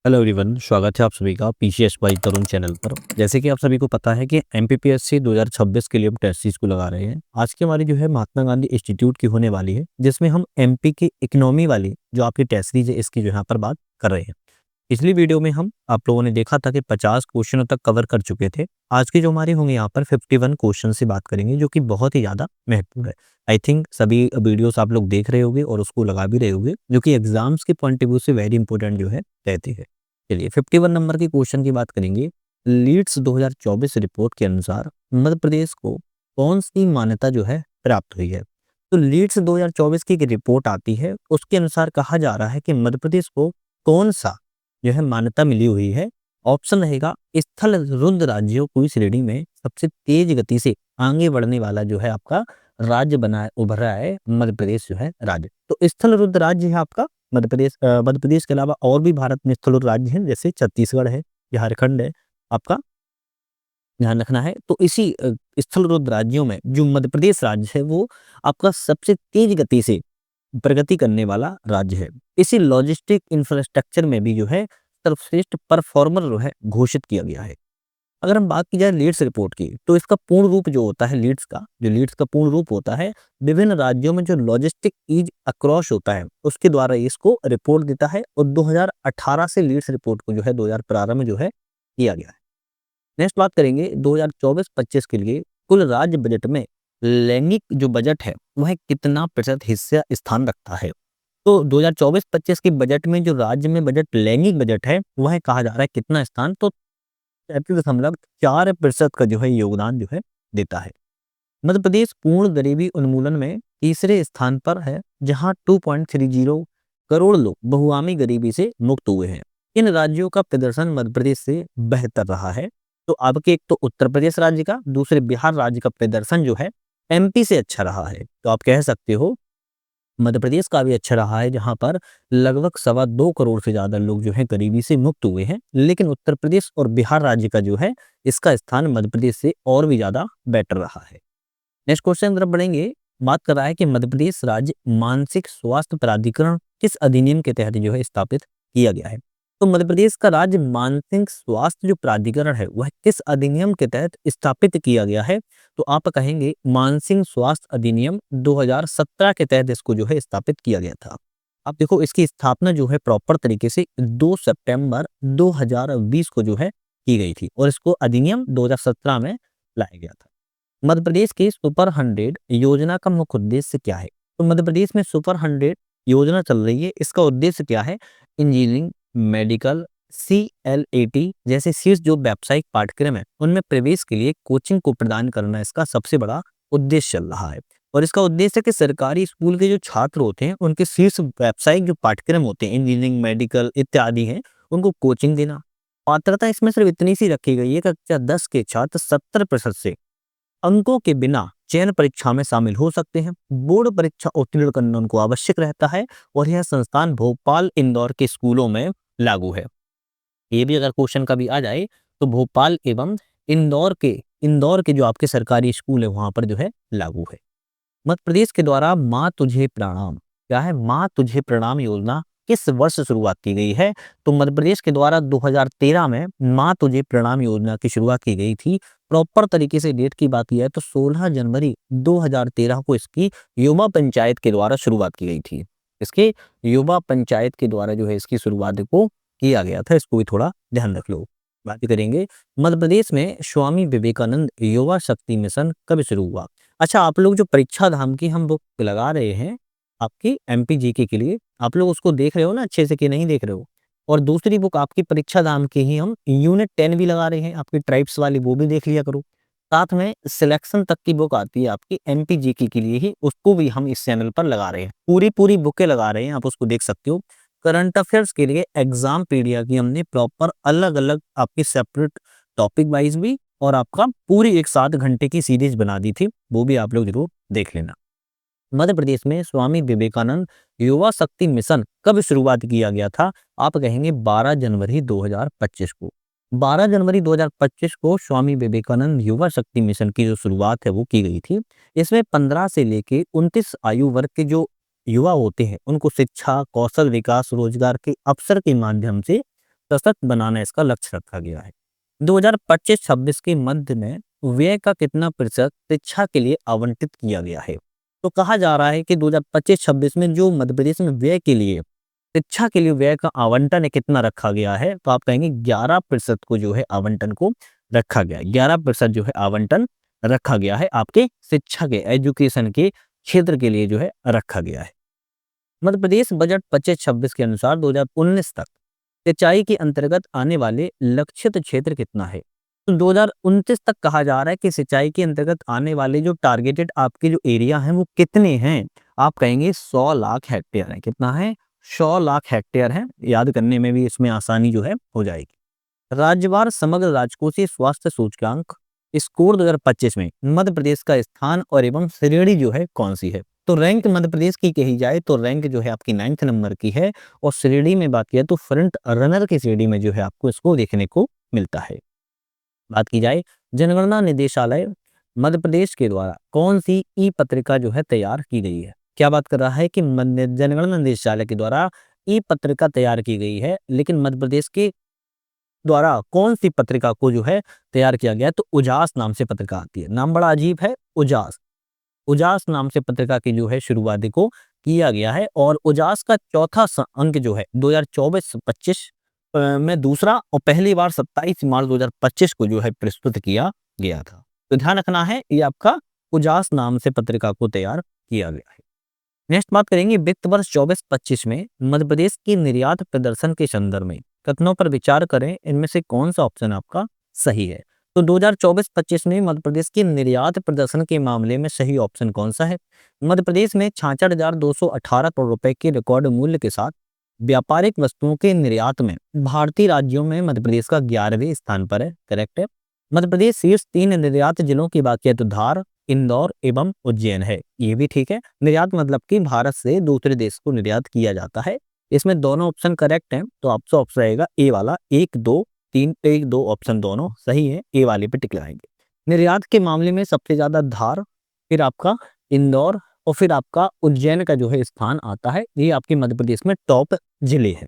Hello everyone, स्वागत है आप सभी का पीसीएस बाई तरुण चैनल पर। जैसे कि आप सभी को पता है कि एमपीपीएससी 2026 के लिए हम टेस्ट सीरीज को लगा रहे हैं। आज की हमारी जो है महात्मा गांधी इंस्टीट्यूट की होने वाली है, जिसमें हम एमपी की इकोनॉमी वाली जो आपकी टेस्ट सीरीज है इसकी जो यहाँ पर बात कर रहे हैं। पिछली वीडियो में हम आप लोगों ने देखा था कि 50 क्वेश्चनों तक कवर कर चुके थे। आज की जो हमारी होंगे यहाँ पर 51 क्वेश्चन से बात करेंगे, जो कि बहुत ही ज़्यादा महत्वपूर्ण है। आई थिंक सभी वीडियोस आप लोग देख रहे होंगे और उसको लगा भी रहे होंगे, जो कि एग्जाम्स के पॉइंट ऑफ व्यू से वेरी इंपॉर्टेंट जो है रहती है। चलिए 51 नंबर के क्वेश्चन की बात करेंगे। लीड्स 2024 रिपोर्ट के अनुसार मध्य प्रदेश को कौन सी मान्यता जो है प्राप्त हुई है? तो लीड्स 2024 की एक रिपोर्ट आती है, उसके अनुसार कहा जा रहा है कि मध्य प्रदेश को कौन सा जो है मान्यता मिली हुई है। ऑप्शन रहेगा स्थल रुद्र राज्यों की श्रेणी में सबसे तेज गति से आगे बढ़ने वाला जो है आपका राज्य बना उभर रहा है मध्य प्रदेश जो है राज्य। तो स्थल रुद्र राज्य है आपका मध्य प्रदेश के अलावा और भी भारत में स्थल राज्य हैं, जैसे छत्तीसगढ़ है, झारखंड है, आपका ध्यान रखना है। तो इसी स्थल राज्यों में जो मध्य प्रदेश राज्य है वो आपका सबसे तेज गति से प्रगति करने वाला राज्य है। इसी लॉजिस्टिक इंफ्रास्ट्रक्चर में भी जो है सर्वश्रेष्ठ परफॉर्मर जो है घोषित किया गया है। अगर हम बात की जाए लीड्स रिपोर्ट की, तो इसका पूर्ण रूप जो होता है लीड्स का पूर्ण रूप होता है, विभिन्न राज्यों में जो लॉजिस्टिक ईज अक्रॉस होता है उसके द्वारा इसको रिपोर्ट देता है। और 2018 से लीड्स रिपोर्ट को जो है 2015 में जो है किया गया है। नेक्स्ट बात करेंगे 2024-25 के लिए कुल राज्य बजट में लैंगिक जो बजट है वह कितना प्रतिशत हिस्सा स्थान रखता है? तो 2024-25 के बजट में जो राज्य में बजट लैंगिक बजट है वह कहा जा रहा है कितना स्थान, तो 33.4% का जो है योगदान जो है देता है। मध्य प्रदेश पूर्ण गरीबी उन्मूलन में तीसरे स्थान पर है, जहां 2.30 करोड़ लोग बहुआमी गरीबी से मुक्त हुए हैं। इन राज्यों का प्रदर्शन मध्य प्रदेश से बेहतर रहा है। तो आपके एक तो उत्तर प्रदेश राज्य का, दूसरे बिहार राज्य का प्रदर्शन जो है एमपी से अच्छा रहा है। तो आप कह सकते हो मध्य प्रदेश का भी अच्छा रहा है, जहां पर लगभग 2.25 करोड़ से ज्यादा लोग जो है गरीबी से मुक्त हुए हैं। लेकिन उत्तर प्रदेश और बिहार राज्य का जो है इसका स्थान मध्य प्रदेश से और भी ज्यादा बेटर रहा है। नेक्स्ट क्वेश्चन तरफ बढ़ेंगे। बात कर रहा है कि मध्य प्रदेश राज्य मानसिक स्वास्थ्य प्राधिकरण किस अधिनियम के तहत जो है स्थापित किया गया है? तो मध्य प्रदेश का राज्य मानसिक स्वास्थ्य जो प्राधिकरण है वह किस अधिनियम के तहत स्थापित किया गया है? तो आप कहेंगे मानसिक स्वास्थ्य अधिनियम 2017 के तहत इसको जो है स्थापित किया गया था। अब देखो इसकी स्थापना जो है प्रॉपर तरीके से 2 सितंबर 2020 को जो है की गई थी, और इसको अधिनियम 2017 में लाया गया था। मध्य प्रदेश की सुपर 100 योजना का मुख्य उद्देश्य क्या है? तो मध्य प्रदेश में सुपर 100 योजना चल रही है, इसका उद्देश्य क्या है? इंजीनियरिंग, मेडिकल, सीएलएटी जैसे शीर्ष जो व्यावसायिक पाठ्यक्रम है उनमें प्रवेश के लिए कोचिंग को प्रदान करना इसका सबसे बड़ा उद्देश्य चल रहा है। और इसका उद्देश्य है कि सरकारी स्कूल के जो छात्र होते हैं उनके शीर्ष व्यावसायिक जो पाठ्यक्रम होते हैं, इंजीनियरिंग, मेडिकल इत्यादि हैं, उनको कोचिंग देना। पात्रता इसमें सिर्फ इतनी सी रखी गई है कि कक्षा 10 के छात्र 70% से अंकों के बिना चयन परीक्षा में शामिल हो सकते हैं। बोर्ड परीक्षा उत्तीर्ण करना उनको आवश्यक रहता है, और यह संस्थान भोपाल, इंदौर के स्कूलों में लागू है। ये भी अगर क्वेश्चन कभी आ जाए तो भोपाल एवं इंदौर के जो आपके सरकारी स्कूल है वहां पर जो है लागू है। मध्य प्रदेश के द्वारा माँ तुझे प्रणाम, क्या है? माँ तुझे प्रणाम योजना किस वर्ष शुरुआत की गई है? तो मध्य प्रदेश के द्वारा 2013 में माँ तुझे प्रणाम योजना की शुरुआत की गई थी। प्रॉपर तरीके से डेट की बात की जाए तो 16 जनवरी 2013 को इसकी युवा पंचायत के द्वारा शुरुआत की गई थी। इसके युवा पंचायत के द्वारा जो है इसकी शुरुआत को किया गया था, इसको भी थोड़ा ध्यान रख लो। बात करेंगे मध्य प्रदेश में स्वामी विवेकानंद युवा शक्ति मिशन कब शुरू हुआ? अच्छा, आप लोग जो परीक्षा धाम की हम बुक लगा रहे हैं आपकी एमपी जीके के लिए, आप लोग उसको देख रहे हो ना अच्छे से कि नहीं देख रहे हो? और दूसरी बुक आपकी परीक्षा धाम की ही हम यूनिट 10 भी लगा रहे हैं आपकी ट्राइब्स वाली, वो भी देख लिया करो। साथ में सिलेक्शन तक की बुक आती है आपकी एमपी जीके के लिए ही, उसको भी हम इस चैनल पर लगा रहे हैं। पूरी पूरी बुकें लगा रहे हैं, आप उसको देख सकते हो। करंट अफेयर्स के लिए एग्जाम पीडिया की हमने प्रॉपर अलग अलग आपकी सेपरेट टॉपिक वाइज भी, और आपका पूरी एक 7 घंटे की सीरीज बना दी थी, वो भी आप लोग जरूर देख लेना। मध्य प्रदेश में स्वामी विवेकानंद युवा शक्ति मिशन कब शुरुआत किया गया था? आप कहेंगे 12 जनवरी 2025 को। 12 जनवरी 2025 को स्वामी विवेकानंद युवा शक्ति मिशन की जो शुरुआत है वो की गई थी। इसमें 15 से लेके 29 आयु वर्ग के जो युवा होते हैं उनको शिक्षा, कौशल विकास, रोजगार के अवसर के माध्यम से सशक्त बनाना इसका लक्ष्य रखा गया है। 2025-26 के मध्य में व्यय का कितना प्रतिशत शिक्षा के लिए आवंटित किया गया है? तो कहा जा रहा है कि 2025-26 में जो मध्य प्रदेश में व्यय के लिए, शिक्षा के लिए व्यय का आवंटन कितना रखा गया है, तो आप कहेंगे 11% को जो है आवंटन को रखा गया है। 11% जो है आवंटन रखा गया है आपके शिक्षा के, एजुकेशन के क्षेत्र के लिए जो है रखा गया है। मध्य प्रदेश बजट 25-26 के अनुसार 2019 तक सिंचाई के अंतर्गत आने वाले लक्षित क्षेत्र कितना है? तो 2029 तक कहा जा रहा है कि सिंचाई के अंतर्गत आने वाले जो टारगेटेड आपके जो एरिया हैं वो कितने हैं? आप कहेंगे 100 लाख हेक्टेयर है। कितना है? 100 लाख हेक्टेयर है। याद करने में भी इसमें आसानी जो है हो जाएगी। राज्यवार समग्र राजकोषीय स्वास्थ्य सूचकांक स्कोर 2025 में मध्य प्रदेश का स्थान और एवं श्रेणी जो है कौन सी है? तो रैंक मध्य प्रदेश की कही जाए तो रैंक जो है आपकी 9th नंबर की है, और श्रेणी में बात किया तो फ्रंट रनर की श्रेणी में जो है आपको इसको देखने को मिलता है। बात की जाए जनगणना निदेशालय मध्य प्रदेश के द्वारा कौन सी ई पत्रिका जो है तैयार की गई है? क्या बात कर रहा है कि जनगणना निदेशालय के द्वारा ई पत्रिका तैयार की गई है, लेकिन मध्य प्रदेश के द्वारा कौन सी पत्रिका को जो है तैयार किया गया है? तो उजास नाम से पत्रिका आती है। नाम बड़ा अजीब है, उजास। उजास नाम से पत्रिका की जो है शुरुआत को किया गया है, और उजास का चौथा अंक जो है 2024-25 में दूसरा, और पहली बार 27 मार्च 2025 को जो है प्रस्तुत किया गया था। तो ध्यान रखना है, ये आपका उजास नाम से पत्रिका को तैयार किया गया है। नेक्स्ट बात करेंगे, वित्त वर्ष 24-25 में मध्य प्रदेश की निर्यात प्रदर्शन के संदर्भ में कथनों पर विचार करें, इनमें से कौन सा ऑप्शन आपका सही है? तो 2024-25 में मध्य प्रदेश के निर्यात प्रदर्शन के मामले में सही ऑप्शन कौन सा है? मध्य प्रदेश में 66,218 करोड़ रुपए के रिकॉर्ड मूल्य के साथ व्यापारिक वस्तुओं के निर्यात में भारतीय राज्यों में मध्य प्रदेश का 11वें स्थान पर है। करेक्ट है। मध्य प्रदेश शीर्ष 3 निर्यात जिलों की बात किया तो धार, इंदौर एवं उज्जैन है। ये भी ठीक है। निर्यात मतलब कि भारत से दूसरे देश को निर्यात किया जाता है। इसमें दोनों ऑप्शन करेक्ट हैं, तो आपका ऑप्शन रहेगा ए वाला। 1, 2, 3, 1, 2 ऑप्शन दोनों सही है, ए वाले पे टिक लगाएंगे। निर्यात के मामले में सबसे ज्यादा धार, फिर आपका इंदौर, और फिर आपका उज्जैन का जो है स्थान आता है। ये आपके मध्य प्रदेश में टॉप जिले हैं।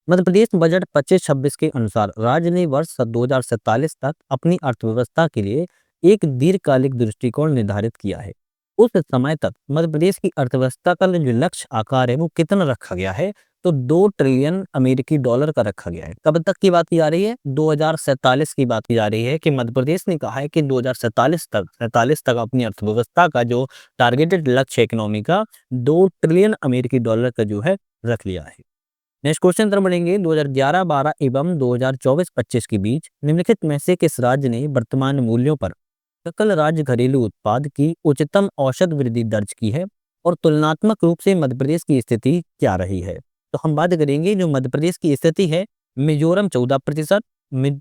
मध्य प्रदेश बजट 25-26 के अनुसार राज्य ने वर्ष 2047 तक अपनी अर्थव्यवस्था के लिए एक दीर्घकालिक दृष्टिकोण निर्धारित किया है। उस समय तक मध्य प्रदेश की अर्थव्यवस्था का जो लक्ष्य आकार है वो कितना रखा गया है? तो 2 ट्रिलियन अमेरिकी डॉलर का रखा गया है। कब तक की बात की जा रही है? 2047 की बात की जा रही है, कि मध्य प्रदेश ने कहा है कि 2047 तक अपनी अर्थव्यवस्था का जो टारगेटेड लक्ष्य इकोनॉमी का 2 ट्रिलियन अमेरिकी डॉलर का जो है रख लिया है। नेक्स्ट क्वेश्चन तरफ बढ़ेंगे। 2011-12 एवं 2024-25 के बीच निम्नलिखित में से किस राज्य ने वर्तमान मूल्यों पर सकल राज्य घरेलू उत्पाद की उच्चतम औसत वृद्धि दर्ज की है, और तुलनात्मक रूप से मध्य प्रदेश की स्थिति क्या रही है? तो हम बात करेंगे जो मध्य प्रदेश की स्थिति है, मिजोरम 14%,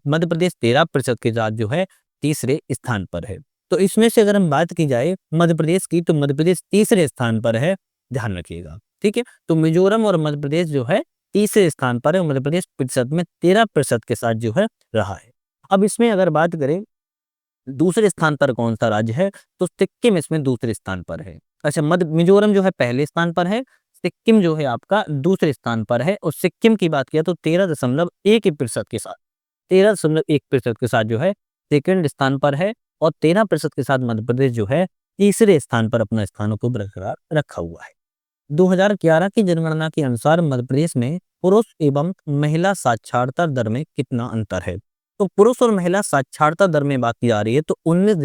मध्य प्रदेश 13% के साथ जो है तीसरे स्थान पर है। तो इसमें से अगर हम बात की जाए मध्य प्रदेश की, तो मध्य प्रदेश तीसरे स्थान पर है, ध्यान रखिएगा। ठीक है, तो मिजोरम और मध्य प्रदेश जो है तीसरे स्थान पर है, मध्य प्रदेश प्रतिशत में 13% के साथ जो है रहा है। अब इसमें अगर बात करें दूसरे स्थान पर कौन सा राज्य है, तो सिक्किम इसमें दूसरे स्थान पर है। अच्छा, मध्य मिजोरम जो है पहले स्थान पर है, सिक्किम जो है आपका दूसरे स्थान पर है, और सिक्किम की बात किया तो 13.1% के साथ 13.1% के साथ जो है सेकंड स्थान पर है, और 13% के साथ मध्य प्रदेश जो है तीसरे स्थान पर अपना स्थानों को बरकरार रखा हुआ है। 2011 की जनगणना के अनुसार मध्य प्रदेश में पुरुष एवं महिला साक्षरता दर में कितना अंतर है? तो पुरुष और महिला साक्षरता दर में बात की जा रही है, तो 19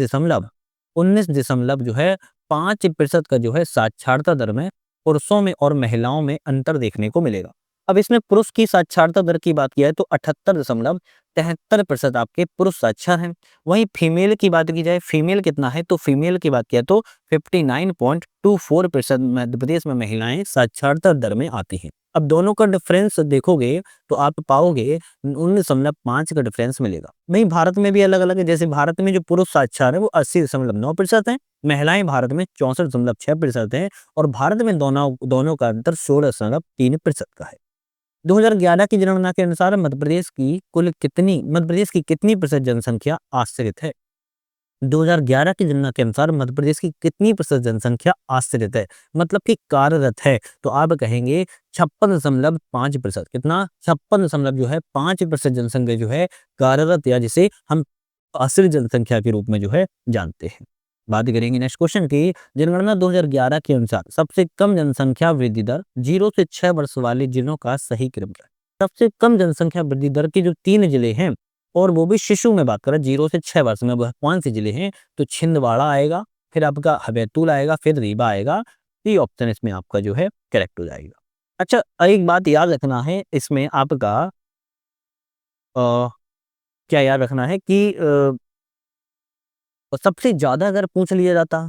दशमलव जो है 5% का जो है साक्षरता दर में पुरुषों में और महिलाओं में अंतर देखने को मिलेगा। अब इसमें पुरुष की साक्षरता दर की बात किया है तो 78.73% आपके पुरुष साक्षर हैं। वहीं फीमेल की बात की जाए, फीमेल कितना है, तो फीमेल की बात किया तो 59.24% मध्य प्रदेश में महिलाएं साक्षरता दर में आती हैं। अब दोनों का डिफरेंस देखोगे तो आप पाओगे 19.5 का डिफरेंस मिलेगा। वहीं भारत में भी अलग अलग है, जैसे भारत में जो पुरुष साक्षर है वो 80.9% है, महिलाएं भारत में 64.6% है, और भारत में दोनों का अंतर 16.3% का है। 2011 की जनगणना के अनुसार मध्य प्रदेश की कितनी प्रतिशत जनसंख्या आश्रित है? 2011 की जनगणना के अनुसार मध्य प्रदेश की कितनी प्रतिशत जनसंख्या आश्रित है, मतलब कि कार्यरत है? तो आप कहेंगे 56.5%। कितना? 56.5% जनसंख्या जो है कार्यरत, या जिसे हम आश्रित जनसंख्या के रूप में जो है जानते हैं। बात करेंगे नेक्स्ट क्वेश्चन की। जनगणना 2011 के अनुसार सबसे कम जनसंख्या वृद्धि दर 0 से 6 वर्ष वाले जिलों का सही क्रम क्या है? सबसे कम जनसंख्या वृद्धि दर के जो 3 जिले हैं, और वो भी शिशु में बात करें 0 से 6 वर्ष में, वह कौन से जिले हैं? तो छिंदवाड़ा आएगा, फिर आपका बैतूल आएगा, फिर रीवा आएगा। डी ऑप्शन इसमें आपका जो है करेक्ट हो जाएगा। अच्छा, एक बात याद रखना है इसमें आपका, क्या याद रखना है कि सबसे ज्यादा अगर पूछ लिया जाता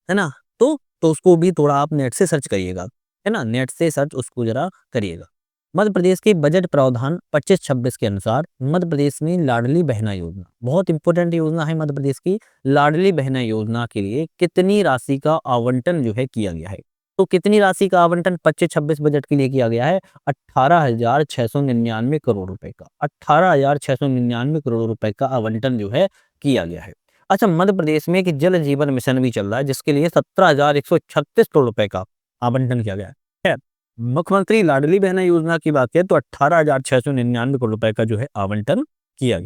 है ना, तो उसको भी थोड़ा आप नेट से सर्च करिएगा, है ना, नेट से सर्च उसको जरा करिएगा। मध्य प्रदेश के बजट प्रावधान 25-26 के अनुसार मध्य प्रदेश में लाडली बहना योजना, बहुत इंपॉर्टेंट योजना है मध्य प्रदेश की, लाडली बहना योजना के लिए कितनी राशि का आवंटन जो है किया गया है? तो कितनी राशि का आवंटन 25-26 बजट के लिए किया गया है? 18,699 करोड़ रुपए का, 18,699 करोड़ रुपए का आवंटन जो है किया गया है। अच्छा, मध्य प्रदेश में एक जल जीवन मिशन भी चल रहा है, जिसके लिए 17,136 करोड़ रुपए का आवंटन किया गया है। खैर, मुख्यमंत्री लाडली बहना योजना की बात करें तो 18,699 करोड़ रुपए का जो है आवंटन किया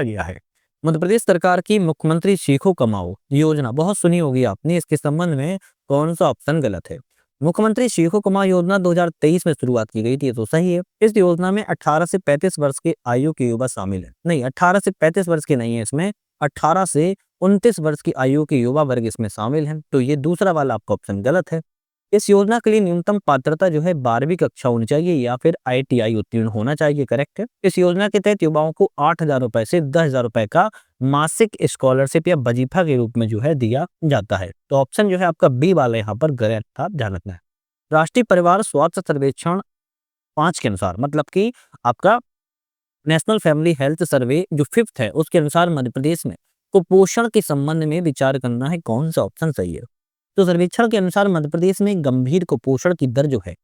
गया है। मध्य प्रदेश सरकार की मुख्यमंत्री सीखो कमाओ योजना बहुत सुनी होगी आपने, इसके संबंध में कौन सा ऑप्शन गलत है? मुख्यमंत्री सीखो कमाओ योजना 2023 में शुरुआत की गई थी, ये तो सही है। इस योजना में 18 से 35 वर्ष के आयु के युवा शामिल है। नहीं, 18 से 35 वर्ष के नहीं है इसमें, 18 से 29 वर्ष की आयु के युवा वर्ग इसमें शामिल हैं, तो ये दूसरा वाला आपका ऑप्शन गलत है। इस योजना के लिए न्यूनतम पात्रता जो है 12वीं कक्षा होनी चाहिए या फिर ITI उत्तीर्ण होना चाहिए, करेक्ट है। इस योजना के तहत युवाओं को 8,000 रुपए से 10,000 रुपए का मासिक स्कॉलरशिप या वजीफा के रूप में जो है दिया जाता है। तो ऑप्शन जो है आपका बी वाला यहाँ पर गलत था, ध्यान रखना है। राष्ट्रीय परिवार स्वास्थ्य सर्वेक्षण 5 के अनुसार, मतलब कि आपका नेशनल फैमिली हेल्थ सर्वे जो 5th है, उसके अनुसार मध्य प्रदेश में कुपोषण के संबंध में विचार करना है, कौन सा ऑप्शन सही है? तो सर्वेक्षण के अनुसार मध्य प्रदेश में गंभीर कुपोषण की दर जो है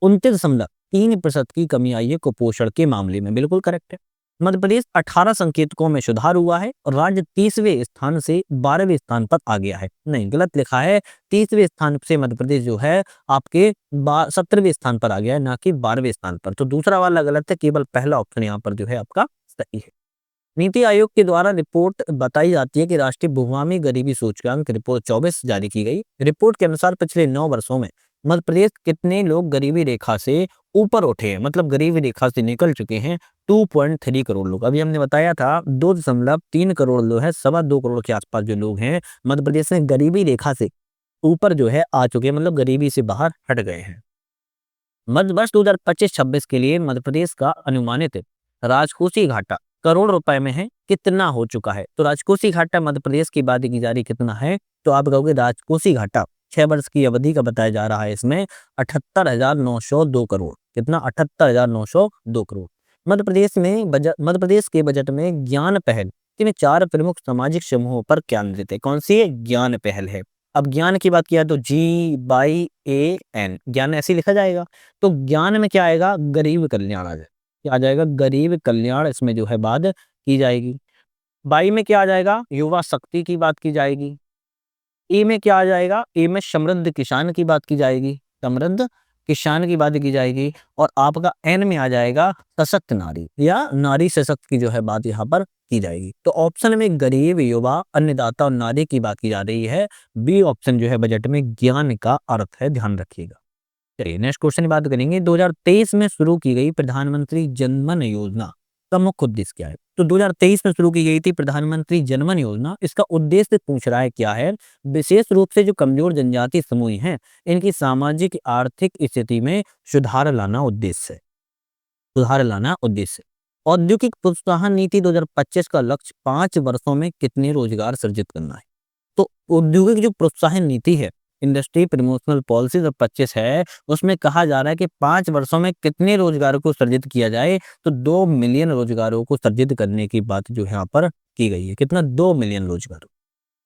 29.3% की कमी आई है कुपोषण के मामले में, बिल्कुल करेक्ट है। मध्य प्रदेश 18 संकेतकों में सुधार हुआ है और राज्य 30वें स्थान से 12वें स्थान पर आ गया है। नहीं, गलत लिखा है, 30वें स्थान से मध्य प्रदेश जो है आपके 17वें स्थान पर आ गया है, ना कि 12वें स्थान पर। तो दूसरा वाला गलत है, केवल पहला ऑप्शन यहाँ पर जो है आपका सही है। नीति आयोग के द्वारा रिपोर्ट बताई जाती है कि राष्ट्रीय बहुआमी गरीबी सूचकांक रिपोर्ट 24 जारी की गई। रिपोर्ट के अनुसार पिछले 9 वर्षों में मध्य प्रदेश कितने लोग गरीबी रेखा से ऊपर उठे हैं, मतलब गरीबी रेखा से निकल चुके हैं? 2.3 करोड़ लोग। अभी हमने बताया था 2.3 करोड़ लोग हैं, 2.25 करोड़ के आसपास जो लोग हैं मध्य प्रदेश में गरीबी रेखा से ऊपर जो है आ चुके हैं, मतलब गरीबी से बाहर हट गए हैं। मध्य वर्ष 2025-26 के लिए मध्य प्रदेश का अनुमानित राजकोषीय घाटा करोड़ रुपए में है, कितना हो चुका है? तो राजकोषीय घाटा मध्य प्रदेश की बात की जा रही कितना है, तो आप कहोगे राजकोषीय घाटा 6 वर्ष की अवधि का बताया जा रहा है इसमें 78,902 करोड़। कितना? 78,902 करोड़। मध्य प्रदेश के बजट में ज्ञान पहल किन 4 प्रमुख सामाजिक समूहों पर केंद्रित है? कौन सी ज्ञान पहल है? अब ज्ञान की बात किया तो GYAN, ज्ञान ऐसे लिखा जाएगा। तो ज्ञान में क्या आएगा? गरीब कल्याण आ जाएगा। क्या आ जाएगा? गरीब कल्याण इसमें जो है बात की जाएगी। बाई में क्या आ जाएगा? युवा शक्ति की बात की जाएगी। ए में क्या आ जाएगा? ए में समृद्ध किसान की बात की जाएगी, समृद्ध किसान की बात की जाएगी। और आपका एन में आ जाएगा सशक्त नारी या नारी सशक्त की जो है बात यहाँ पर की जाएगी। तो ऑप्शन में गरीब, युवा, अन्नदाता और नारी की बात की जा रही है। बी ऑप्शन जो है बजट में ज्ञान का अर्थ है, ध्यान रखिएगा। चलिए नेक्स्ट क्वेश्चन की बात करेंगे। 2023 में शुरू की गई प्रधानमंत्री जनधन योजना का मुख्य उद्देश्य क्या है? तो 2023 में शुरू की गई थी प्रधानमंत्री जनधन योजना। इसका उद्देश्य पूछ रहा है क्या है? विशेष रूप से जो कमजोर जनजाति समूह हैं, इनकी सामाजिक आर्थिक स्थिति में सुधार लाना उद्देश्य है, सुधार लाना उद्देश्य। औद्योगिक प्रोत्साहन नीति 2025 का लक्ष्य 5 वर्षों में कितने रोजगार सृजित करना है? तो औद्योगिक जो प्रोत्साहन नीति है, इंडस्ट्री प्रमोशनल पॉलिसी 25 है, उसमें कहा जा रहा है कि 5 वर्षों में कितने रोजगारों को सृजित किया जाए? तो 2 मिलियन रोजगारों को सृजित करने की बात जो है यहाँ पर की गई है। कितना? 2 मिलियन रोजगार।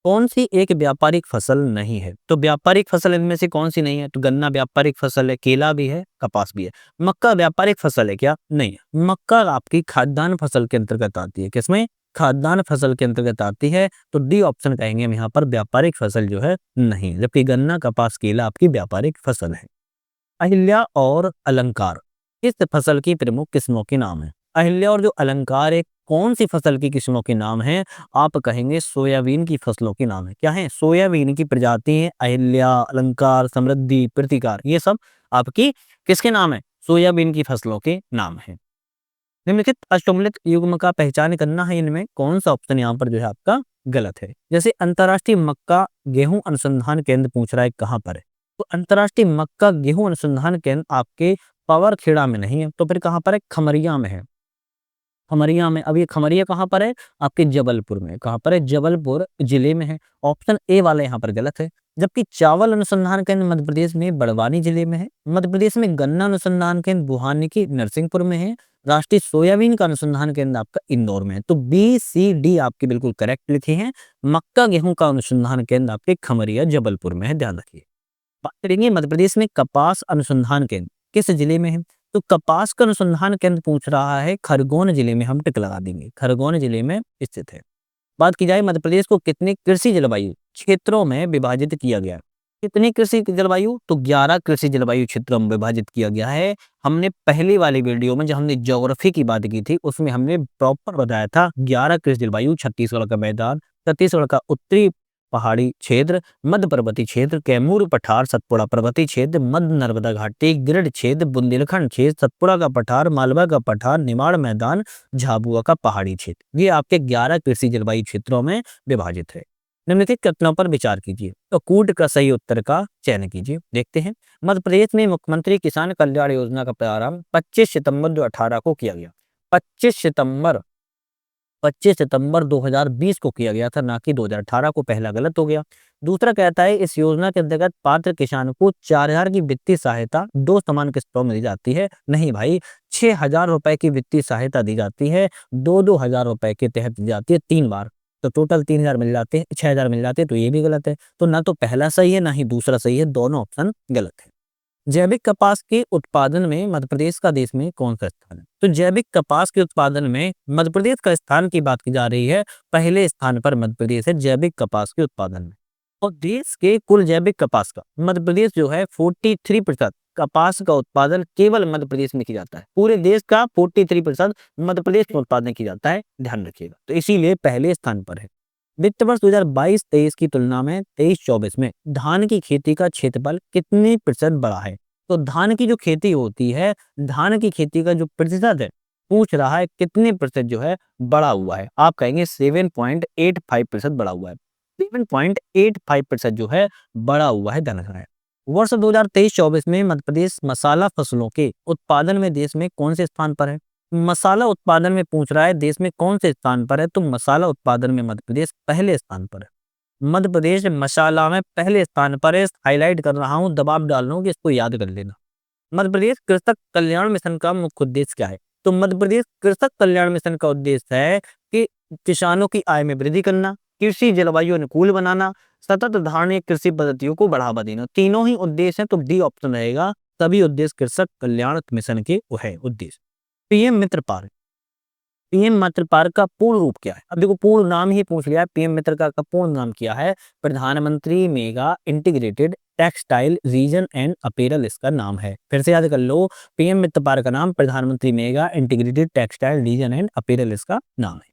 कौन सी एक व्यापारिक फसल नहीं है? तो व्यापारिक फसल इनमें से कौन सी नहीं है? तो गन्ना व्यापारिक फसल है, केला भी है, कपास भी है। मक्का व्यापारिक फसल है क्या? नहीं है। मक्का आपकी खाद्यान्न फसल के अंतर्गत आती है। किसमें? खाद्यान्न फसल के अंतर्गत आती है, तो डी ऑप्शन कहेंगे हम यहाँ पर, व्यापारिक फसल जो है नहीं, जबकि गन्ना, कपास, केला आपकी व्यापारिक फसल है। अहिल्या और अलंकार इस फसल की प्रमुख किस्मों के नाम है। अहिल्या और जो अलंकार है, कौन सी फसल की किस्मों के नाम है? आप कहेंगे सोयाबीन की फसलों के नाम है। क्या है? सोयाबीन की प्रजाति है अहिल्या, अलंकार, समृद्धि, प्रतिकार, ये सब आपकी किसके नाम है? सोयाबीन की फसलों के नाम है। निम्नलिखित अष्टमूलित युग्म का पहचान करना है, इनमें कौन सा ऑप्शन यहाँ पर जो है आपका गलत है। जैसे अंतर्राष्ट्रीय मक्का गेहूं अनुसंधान केंद्र पूछ रहा है कहाँ पर है, तो अंतर्राष्ट्रीय मक्का गेहूं अनुसंधान केंद्र आपके पावरखेड़ा में नहीं है, तो फिर कहाँ पर है? खमरिया में है। खमरिया में। अब ये खमरिया कहाँ पर है? आपके जबलपुर में। कहाँ पर है? जबलपुर जिले में है। ऑप्शन ए वाला यहाँ पर गलत है। जबकि चावल अनुसंधान केंद्र मध्य प्रदेश में बड़वानी जिले में है। मध्य प्रदेश में गन्ना अनुसंधान केंद्र बुहानी की नरसिंहपुर में है। राष्ट्रीय सोयाबीन का अनुसंधान केंद्र आपका इंदौर में है। तो बी सी डी आपकी बिल्कुल करेक्ट लिखी है। मक्का गेहूं का अनुसंधान केंद्र आपके खमरिया जबलपुर में है, ध्यान रखिए। बात करेंगे मध्य प्रदेश में कपास अनुसंधान केंद्र किस जिले में है, तो कपास का अनुसंधान केंद्र पूछ रहा है खरगोन जिले में, हम टिक लगा देंगे, खरगोन जिले में स्थित है। बात की जाए मध्य प्रदेश को कितने कृषि जलवायु क्षेत्रों में विभाजित किया गया है, कितनी कृषि जलवायु, तो 11 कृषि जलवायु क्षेत्रों में विभाजित किया गया है। हमने पहली वाली वीडियो में जब हमने ज्योग्राफी की बात की थी, उसमें हमने प्रॉपर बताया था 11 कृषि जलवायु, छत्तीसगढ़ का मैदान, छत्तीसगढ़ का उत्तरी पहाड़ी क्षेत्र, मध्य पर्वतीय क्षेत्र, कैमूर पठार, सतपुड़ा पर्वतीय क्षेत्र, मध्य नर्मदा घाटी, गिरिड क्षेत्र, बुंदेलखंड क्षेत्र, सतपुड़ा का पठार, मालवा का पठार, निमाड़ मैदान, झाबुआ का पहाड़ी क्षेत्र, ये आपके 11 कृषि जलवायु क्षेत्रों में विभाजित है। निम्नलिखित कथनों पर विचार कीजिए, तो कूट का सही उत्तर का चयन कीजिए। देखते हैं, मध्य प्रदेश में मुख्यमंत्री किसान कल्याण योजना का प्रारंभ 25 सितंबर 2018 को किया गया। 25 सितंबर 2020 को किया गया था, ना कि 2018 को। पहला गलत हो गया। दूसरा कहता है इस योजना के अंतर्गत पात्र किसान को 4000 की वित्तीय सहायता 2 समान किस्तों में दी जाती है। नहीं भाई, 6000 रुपए की वित्तीय सहायता दी जाती है, 2-2 हजार रुपए के तहत दी जाती है 3 बार, तो टोटल 3000 मिल जाते हैं, 6000 मिल जाते हैं, तो ये भी गलत है। तो ना तो पहला सही है, ना ही दूसरा सही है, दोनों ऑप्शन गलत है। जैविक कपास के उत्पादन में मध्य प्रदेश का देश में कौन सा स्थान है, तो जैविक कपास के उत्पादन में मध्य प्रदेश का स्थान की बात की जा रही है, पहले स्थान पर मध्य प्रदेश है जैविक कपास के उत्पादन में। और देश के कुल जैविक कपास का मध्य प्रदेश जो है 43% कपास का उत्पादन केवल मध्य प्रदेश में किया जाता है। पूरे देश का 43% मध्य प्रदेश में उत्पादन किया जाता है, ध्यान रखिएगा, तो इसीलिए पहले स्थान पर है। वित्त वर्ष 2022-23 की तुलना में 23-24 में धान की खेती का क्षेत्रफल कितने प्रतिशत बढ़ा है, तो धान की जो खेती होती है, धान की खेती का जो प्रतिशत है, पूछ रहा है कितने प्रतिशत जो है बढ़ा हुआ है। आप कहेंगे 7.85% बढ़ा हुआ है। 7.85% जो है बढ़ा हुआ है, ध्यान रखना है। वर्ष 2023-24 में मध्य प्रदेश मसाला फसलों के उत्पादन में देश में कौन से स्थान पर है। मसाला उत्पादन में पूछ रहा है देश में कौन से स्थान पर है, तो मसाला उत्पादन में मध्य प्रदेश पहले स्थान पर है। मध्य प्रदेश मसाला में पहले स्थान पर है, हाईलाइट कर रहा हूं, दबाव डाल रहा हूं कि इसको याद कर लेना। मध्य प्रदेश कृषक कल्याण मिशन का मुख्य उद्देश्य क्या है, तो मध्य प्रदेश कृषक कल्याण मिशन का उद्देश्य है कि किसानों की आय में वृद्धि करना, कृषि जलवायु अनुकूल बनाना, सतत धारणीय कृषि पद्धतियों को बढ़ावा देना। तीनों ही उद्देश्य हैं, तो डी ऑप्शन रहेगा, सभी उद्देश्य कृषक कल्याण मिशन के है उद्देश्य। पीएम मित्र पार्क, पीएम मित्र पार्क का पूर्ण रूप क्या है? अब देखो, पूर्ण नाम ही पूछ लिया है, पीएम मित्र का पूर्ण नाम क्या है? Pradhan Mantri mega integrated textile region and apparel इसका नाम है। फिर से याद कर लो, पीएम मित्र पार्क का नाम Pradhan Mantri mega integrated textile region and apparel इसका नाम है।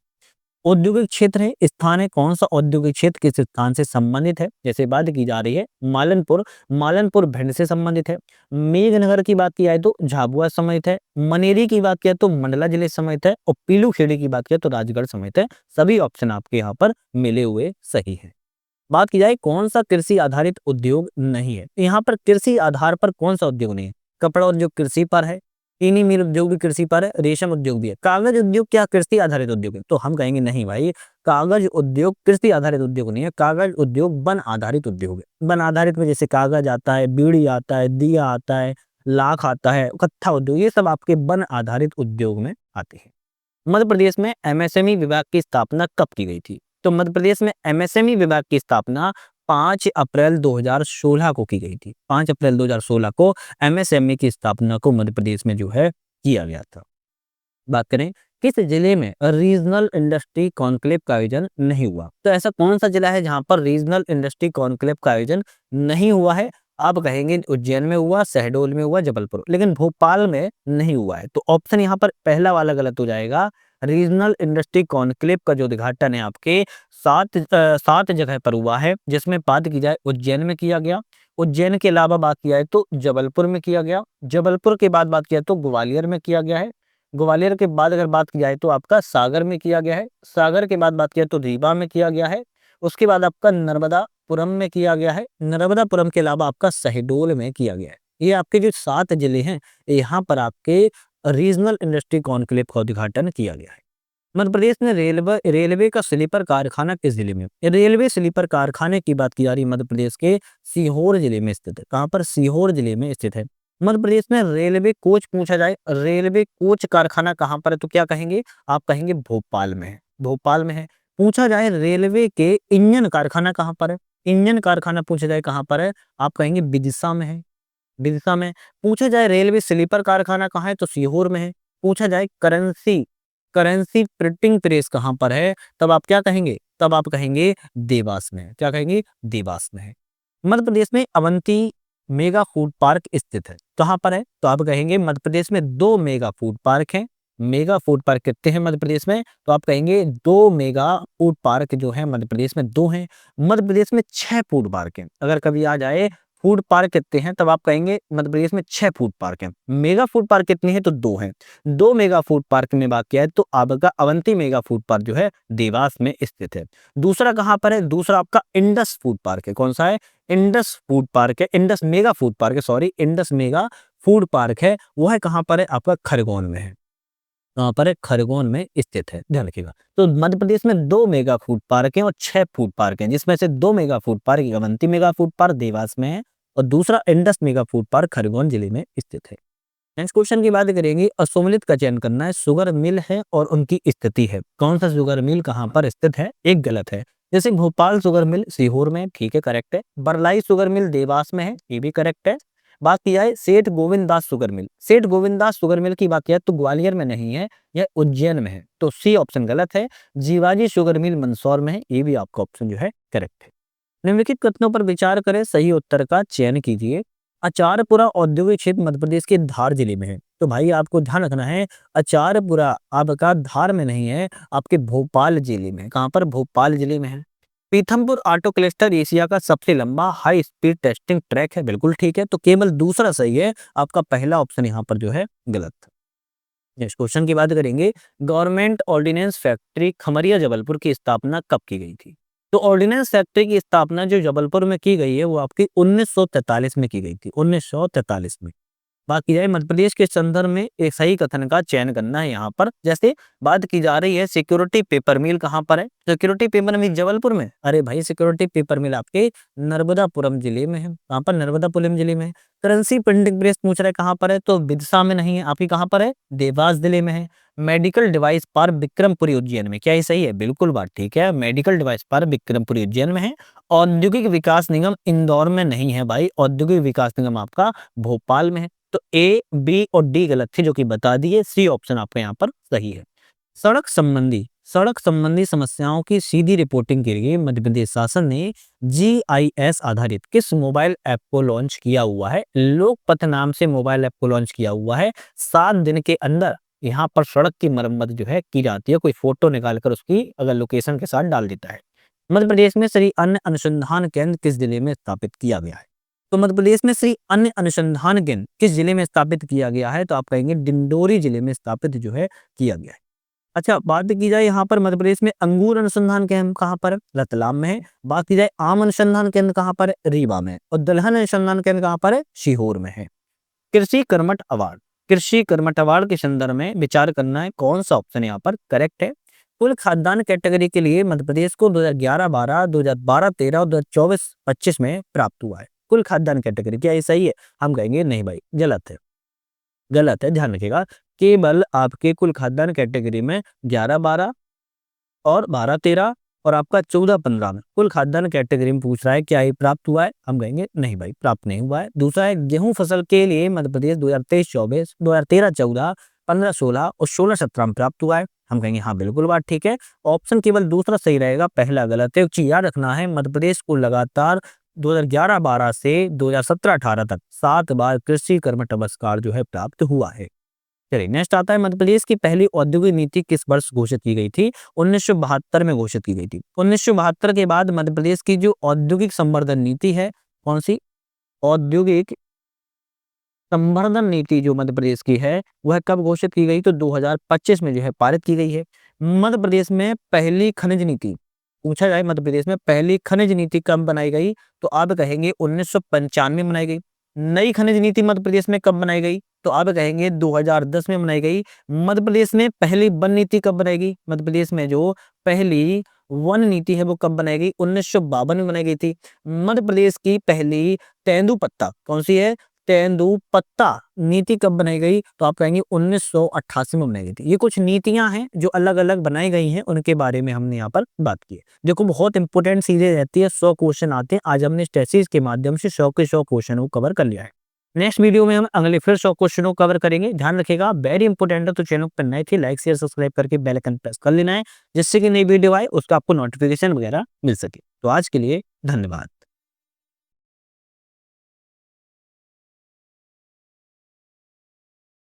औद्योगिक क्षेत्र है, स्थान है, कौन सा औद्योगिक क्षेत्र किस स्थान से संबंधित है? जैसे बात की जा रही है मालनपुर, मालनपुर भिंड से संबंधित है। मेघनगर की बात की जाए तो झाबुआ समेत है। मनेरी की बात किया तो मंडला जिले समेत है। और पीलूखेड़ी की बात किया तो राजगढ़ समेत है। सभी ऑप्शन आपके यहाँ पर मिले हुए सही है। बात की जाए कौन सा कृषि आधारित उद्योग नहीं है, यहाँ पर कृषि आधार पर कौन सा उद्योग नहीं है? कपड़ा उद्योग कृषि पर है, चीनी मिल उद्योग भी कृषि पर है, रेशम उद्योग भी है। कागज उद्योग क्या कृषि आधारित उद्योग है? तो हम कहेंगे नहीं भाई, कागज उद्योग कृषि आधारित उद्योग नहीं है, कागज उद्योग वन आधारित उद्योग है। वन आधारित में जैसे कागज आता है, बीड़ी आता है, दिया आता है, लाख आता है, कत्था उद्योग, ये सब आपके वन आधारित उद्योग में आते हैं। मध्य प्रदेश में एमएसएमई विभाग की स्थापना कब की गई थी? तो मध्य प्रदेश में एमएसएमई विभाग की स्थापना 5 अप्रैल 2016 को की गई थी। 5 अप्रैल 2016 को एमएसएमई की स्थापना को मध्य प्रदेश में जो है किया गया था। बात करें किस जिले में रीजनल इंडस्ट्री कॉन्क्लेव का आयोजन नहीं हुआ? तो ऐसा कौन सा जिला है जहां पर रीजनल इंडस्ट्री कॉन्क्लेव का आयोजन नहीं हुआ है? आप कहेंगे उज्जैन में हुआ, शहडोल में हुआ, जबलपुर, लेकिन भोपाल में नहीं हुआ है। तो ऑप्शन यहाँ पर पहला वाला गलत हो जाएगा। रीजनल इंडस्ट्री कॉन्क्लेव का जो उद्घाटन है आपके सात जगह पर हुआ है, जिसमें बात की जाए उज्जैन में किया गया, उज्जैन के अलावा बात किया है तो जबलपुर में किया गया, जबलपुर के बाद बात किया तो ग्वालियर में किया गया है, ग्वालियर के बाद अगर बात की जाए तो आपका सागर में किया गया है, सागर के बाद बात किया तो रीवा में किया गया है, उसके बाद आपका नर्मदापुरम में किया गया है, नर्मदापुरम के अलावा आपका शहडोल में किया गया है। ये आपके जो 7 जिले हैं, यहाँ पर आपके रीजनल इंडस्ट्री कॉन्क्लेव का उद्घाटन किया गया है। मध्य प्रदेश में रेलवे का स्लीपर कारखाना किस जिले में? रेलवे स्लीपर कारखाने की बात की जा रही है, मध्य प्रदेश के सीहोर जिले में स्थित है। कहाँ पर? सीहोर जिले में स्थित है। मध्य प्रदेश में रेलवे कोच पूछा जाए, रेलवे कोच कारखाना कहाँ पर है? तो क्या कहेंगे आप? कहेंगे भोपाल में है, भोपाल में है। पूछा जाए रेलवे के इंजन कारखाना कहाँ पर है? इंजन कारखाना पूछा जाए कहाँ पर है? आप कहेंगे विदिशा में है, विदिशा में। पूछा जाए रेलवे स्लीपर कारखाना कहाँ है? तो सीहोर में है। पूछा जाए करेंसी करेंसी प्रिंटिंग प्रेस कहाँ पर है? तब आप क्या कहेंगे? तब आप कहेंगे देवास में है। क्या कहेंगे? देवास में है। मध्य प्रदेश में अवंती मेगा फूड पार्क स्थित है, कहाँ पर है? तो आप कहेंगे मध्य प्रदेश में 2 मेगा फूड पार्क हैं। मेगा फूड पार्क कितने हैं मध्य प्रदेश में? तो आप कहेंगे 2 मेगा फूड पार्क जो है मध्य प्रदेश में 2 हैं। मध्य प्रदेश में 6 फूड पार्क हैं। अगर कभी आ जाए फूड पार्क कितने हैं, तब आप कहेंगे मध्य प्रदेश में 6 फूड पार्क हैं। मेगा फूड पार्क कितनी है? तो 2 हैं। 2 मेगा फूड पार्क में बात किया है तो आपका अवंती मेगा फूड पार्क जो है देवास में स्थित है। दूसरा कहाँ पर है? दूसरा आपका इंडस फूड पार्क है। कौन सा है? इंडस फूड पार्क है, इंडस मेगा फूड पार्क है, sorry Indus mega food park है। वो है कहाँ पर है? आपका खरगोन में है। कहाँ पर है? खरगोन में स्थित है, ध्यान रखिएगा। तो मध्य प्रदेश में 2 मेगा फूड पार्क हैं और 6 फूड पार्क हैं, जिसमें से 2 mega food park Avanti mega food park Dewas में है और दूसरा Indus mega food park Khargone जिले में स्थित है। नेक्स्ट क्वेश्चन की बात करेंगे, असुमेलित का चयन करना है। शुगर मिल है और उनकी स्थिति है। कौन सा शुगर मिल कहाँ पर स्थित है? एक गलत है। जैसे भोपाल शुगर मिल सीहोर में, ठीक है, करेक्ट है। बरलाई शुगर मिल देवास में है, ये भी करेक्ट है। बात की जाए सेठ गोविंद दास शुगर मिल, सेठ गोविंद दास शुगर मिल की बात किया तो ग्वालियर में नहीं है, यह उज्जैन में है, तो सी ऑप्शन गलत है। जीवाजी शुगर मिल मंदसौर में है, ये भी आपका ऑप्शन जो है करेक्ट है। निम्नलिखित कथनों पर विचार करें, सही उत्तर का चयन कीजिए। आचारपुरा औद्योगिक क्षेत्र मध्य प्रदेश के धार जिले में है। तो भाई आपको ध्यान रखना है, आचारपुरा आपका धार में नहीं है, आपके भोपाल जिले में है। कहाँ पर? भोपाल जिले में है। पीथमपुर ऑटो क्लस्टर एशिया का सबसे लंबा हाई स्पीड टेस्टिंग ट्रैक है, बिल्कुल ठीक है। तो केवल दूसरा सही है, आपका पहला ऑप्शन यहाँ पर जो है गलत। नेक्स्ट क्वेश्चन की बात करेंगे, government ordnance factory Khamaria Jabalpur की स्थापना कब की गई थी? तो ऑर्डिनेंस फैक्ट्री की स्थापना जो जबलपुर में की गई है वो आपकी 1943 में की गई थी, 1943 में। बात की जाए मध्य प्रदेश के संदर्भ में एक सही कथन का चयन करना है यहाँ पर। जैसे बात की जा रही है सिक्योरिटी पेपर मिल कहाँ पर है? सिक्योरिटी पेपर मिल जबलपुर में। अरे भाई सिक्योरिटी पेपर मिल आपके नर्मदापुरम जिले में है। कहाँ पर? नर्मदापुरम जिले में है। करेंसी प्रिंटिंग प्रेस पूछ रहा है कहाँ पर है? तो विदिशा में नहीं है, आपकी कहाँ पर है? देवास जिले में है। Medical device park Vikrampuri Ujjain में, क्या ये सही है? बिल्कुल बात ठीक है, medical device park Vikrampuri Ujjain में है। औद्योगिक विकास निगम इंदौर में नहीं है भाई, औद्योगिक विकास निगम आपका भोपाल में है। तो ए, बी और डी गलत थी, जो कि बता दिए। सी ऑप्शन आपका यहाँ पर सही है। सड़क संबंधी समस्याओं की सीधी रिपोर्टिंग के लिए मध्य प्रदेश शासन ने GIS आधारित किस मोबाइल ऐप को लॉन्च किया हुआ है? लोकपथ नाम से मोबाइल ऐप को लॉन्च किया हुआ है। 7 दिन के अंदर यहाँ पर सड़क की मरम्मत जो है की जाती है, कोई फोटो निकालकर उसकी अगर लोकेशन के साथ डाल देता है। मध्य प्रदेश में श्री अन्न अनुसंधान केंद्र किस जिले में स्थापित किया गया है? तो मध्य प्रदेश में श्री अन्न अनुसंधान केंद्र किस जिले में स्थापित किया गया है? तो आप कहेंगे डिंडोरी जिले में स्थापित जो है किया गया है। अच्छा, बात की जाए यहाँ पर मध्य प्रदेश में अंगूर अनुसंधान केंद्र कहाँ पर है? रतलाम में है। बात की जाए आम अनुसंधान केंद्र कहाँ पर है? रीवा में। और दलहन अनुसंधान केंद्र कहाँ पर है? सीहोर में है। कृषि कर्मठ अवार्ड, कृषि कर्मठ अवार्ड के संदर्भ में विचार करना है, कौन सा ऑप्शन यहाँ पर करेक्ट है? कुल खाद्यान्न कैटेगरी के लिए मध्य प्रदेश को 2011-12, 2012-13 और 2024-25 में प्राप्त हुआ है। कुल खाद्यान्न कैटेगरी, क्या ये सही है? हम कहेंगे नहीं भाई, गलत है, गलत है, ध्यान रखिएगा। केवल आपके कुल खाद्यान्न कैटेगरी में 11-12 और 12-13 और आपका 14-15 में कुल खाद्यान्न कैटेगरी में पूछ रहा है क्या ये प्राप्त हुआ है? हम कहेंगे नहीं भाई, प्राप्त नहीं हुआ है। दूसरा है गेहूं फसल के लिए मध्य प्रदेश 2023-24, 2013-14 15-16 और 16-17 में प्राप्त हुआ है। हम कहेंगे हाँ बिल्कुल बात ठीक है। ऑप्शन केवल दूसरा सही रहेगा, पहला गलत है। एक चीज याद रखना है, मध्य प्रदेश को लगातार 2011-12 से 2017-18 तक 7 बार कृषि कर्मठ पुरस्कार जो है प्राप्त हुआ है। चलिए नेक्स्ट आता है, मध्य प्रदेश की पहली औद्योगिक नीति किस वर्ष घोषित की गई थी? 1972 में घोषित की गई थी। 1972 के बाद मध्य प्रदेश की जो औद्योगिक संवर्धन नीति है, कौन सी औद्योगिक संवर्धन नीति जो मध्य प्रदेश की है, वह कब घोषित की गई? तो 2025 में जो है पारित की गई है। मध्य प्रदेश में पहली खनिज नीति पूछा जाए, मध्य प्रदेश में पहली खनिज नीति कब बनाई गई? तो आप कहेंगे 1995 में बनाई गई। नई खनिज नीति मध्य प्रदेश में कब बनाई गई? तो आप कहेंगे 2010 में बनाई गई। मध्य प्रदेश में पहली वन नीति कब बनाई गई? मध्य प्रदेश में जो पहली वन नीति है वो कब बनाई गई? 1952 में बनाई गई थी। मध्य प्रदेश की पहली तेंदुपत्ता कौन सी है? तेंदुपत्ता नीति कब बनाई गई? तो आप कहेंगे 1988 में बनाई गई थी। ये कुछ नीतियां हैं जो अलग अलग बनाई गई हैं, उनके बारे में हमने यहाँ पर बात की है। देखो बहुत इंपॉर्टेंट चीजें रहती है, 100 क्वेश्चन आते हैं। आज हमने स्टैटिस्टिक्स के माध्यम से 100 के 100 क्वेश्चन को कवर कर लिया है। नेक्स्ट वीडियो में हम अगले फिर 100 क्वेश्चनों को कवर करेंगे। ध्यान रखिएगा, वेरी इंपॉर्टेंट है, तो चैनल पर नए थे लाइक शेयर सब्सक्राइब करके बेल आइकन प्रेस कर लेना है, जिससे कि नई वीडियो आए उसका आपको नोटिफिकेशन वगैरह मिल सके। तो आज के लिए धन्यवाद।